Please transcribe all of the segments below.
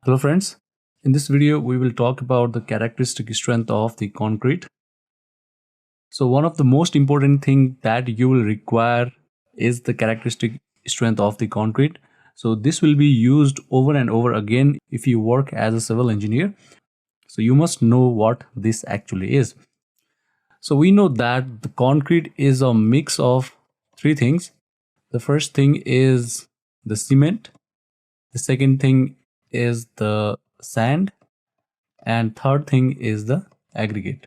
Hello friends, in this video we will talk about the characteristic strength of the concrete. So one of the most important thing that you will require is the characteristic strength of the concrete. So this will be used over and over again if you work as a civil engineer. So you must know what this actually is. So we know that the concrete is a mix of three things. The first thing is the cement. The second thing is the sand. And third thing is the aggregate.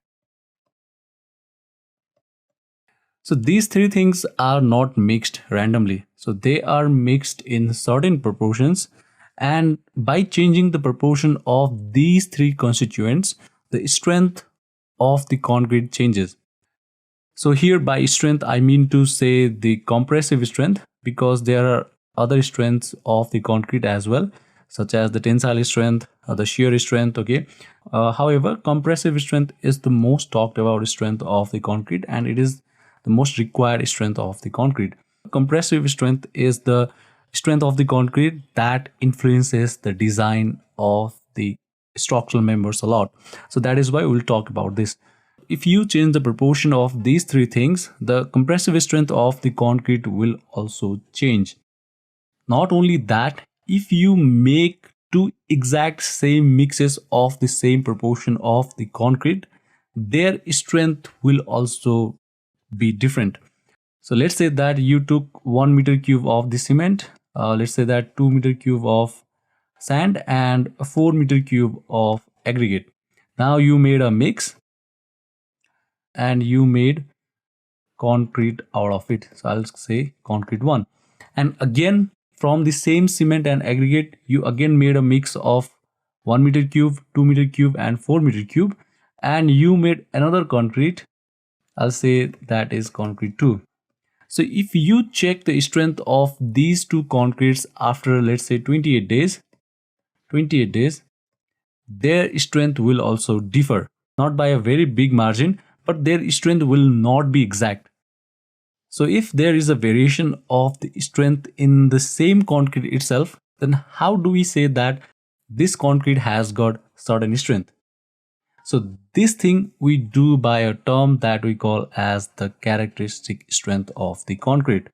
So these three things are not mixed randomly. So they are mixed in certain proportions, and by changing the proportion of these three constituents, the strength of the concrete changes. So here by strength I mean to say the compressive strength, because there are other strengths of the concrete as well, such as the tensile strength or the shear strength. Okay, however, compressive strength is the most talked about strength of the concrete, and it is the most required strength of the concrete. Compressive strength is the strength of the concrete that influences the design of the structural members a lot. So that is why we'll talk about this. If you change the proportion of these three things, the compressive strength of the concrete will also change. Not only that, if you make two exact same mixes of the same proportion of the concrete, their strength will also be different. So let's say that you took 1 meter cube of the cement, let's say that 2 meter cube of sand and a 4 meter cube of aggregate. Now you made a mix and you made concrete out of it. So I'll say concrete 1. And again, from the same cement and aggregate, you again made a mix of 1 meter cube, 2 meter cube and 4 meter cube, and you made another concrete. I'll say that is concrete 2. So if you check the strength of these two concretes after, let's say, 28 days, their strength will also differ, not by a very big margin, but their strength will not be exact. So if there is a variation of the strength in the same concrete itself, then how do we say that this concrete has got certain strength? So this thing we do by a term that we call as the characteristic strength of the concrete.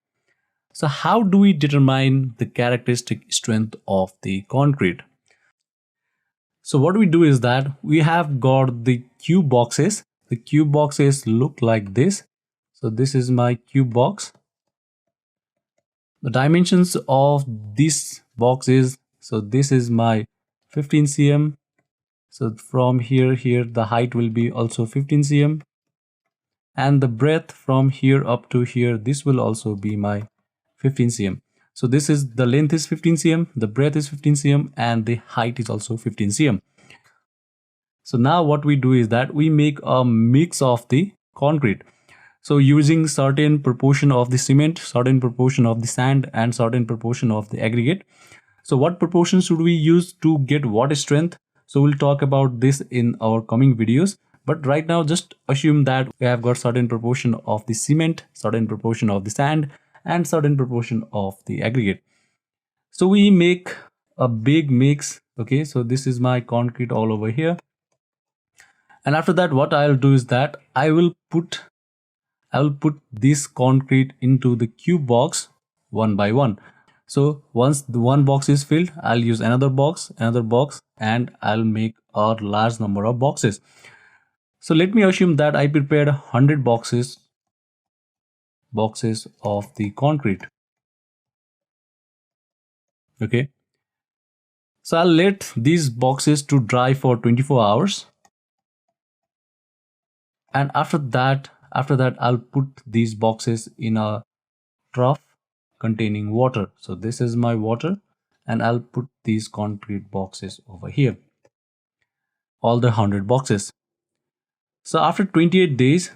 So how do we determine the characteristic strength of the concrete? So what we do is that we have got the cube boxes. The cube boxes look like this. So this is my cube box. The dimensions of this box is, so this is my 15 cm. So from here the height will be also 15 cm, and the breadth from here up to here, this will also be my 15 cm. So this is, the length is 15 cm, the breadth is 15 cm, and the height is also 15 cm. So now what we do is that we make a mix of the concrete. So using certain proportion of the cement, certain proportion of the sand, and certain proportion of the aggregate. So what proportion should we use to get what strength? So we'll talk about this in our coming videos. But right now just assume that we have got certain proportion of the cement, certain proportion of the sand, and certain proportion of the aggregate. So we make a big mix. Okay, so this is my concrete all over here. And after that, what I'll do is that I will put this concrete into the cube box one by one. So once the one box is filled, I'll use another box, and I'll make a large number of boxes. So let me assume that I prepared 100 boxes of the concrete. Okay. So I'll let these boxes to dry for 24 hours. And after that I'll put these boxes in a trough containing water. So this is my water, and I'll put these concrete boxes over here, all the 100 boxes. So after 28 days,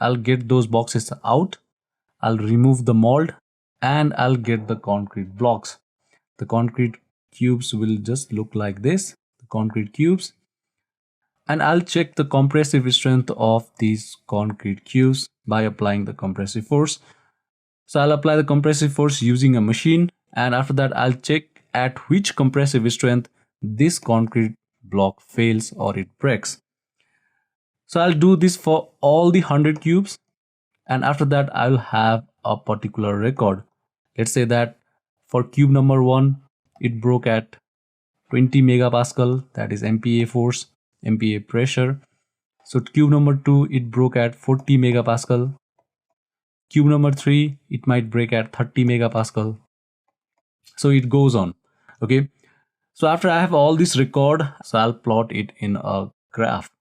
I'll get those boxes out, I'll remove the mold, and I'll get the concrete blocks. The concrete cubes will just look like this, the concrete cubes. And I'll check the compressive strength of these concrete cubes by applying the compressive force. So I'll apply the compressive force using a machine, And after that, I'll check at which compressive strength this concrete block fails or it breaks. So I'll do this for all the 100 cubes, and after that I'll have a particular record. Let's say that for cube number 1 it broke at 20 megapascal, that is MPa force, MPa pressure. So cube number 2 it broke at 40 megapascal. Cube number 3 it might break at 30 megapascal. So it goes on. Okay, so after I have all this record, so I'll plot it in a graph.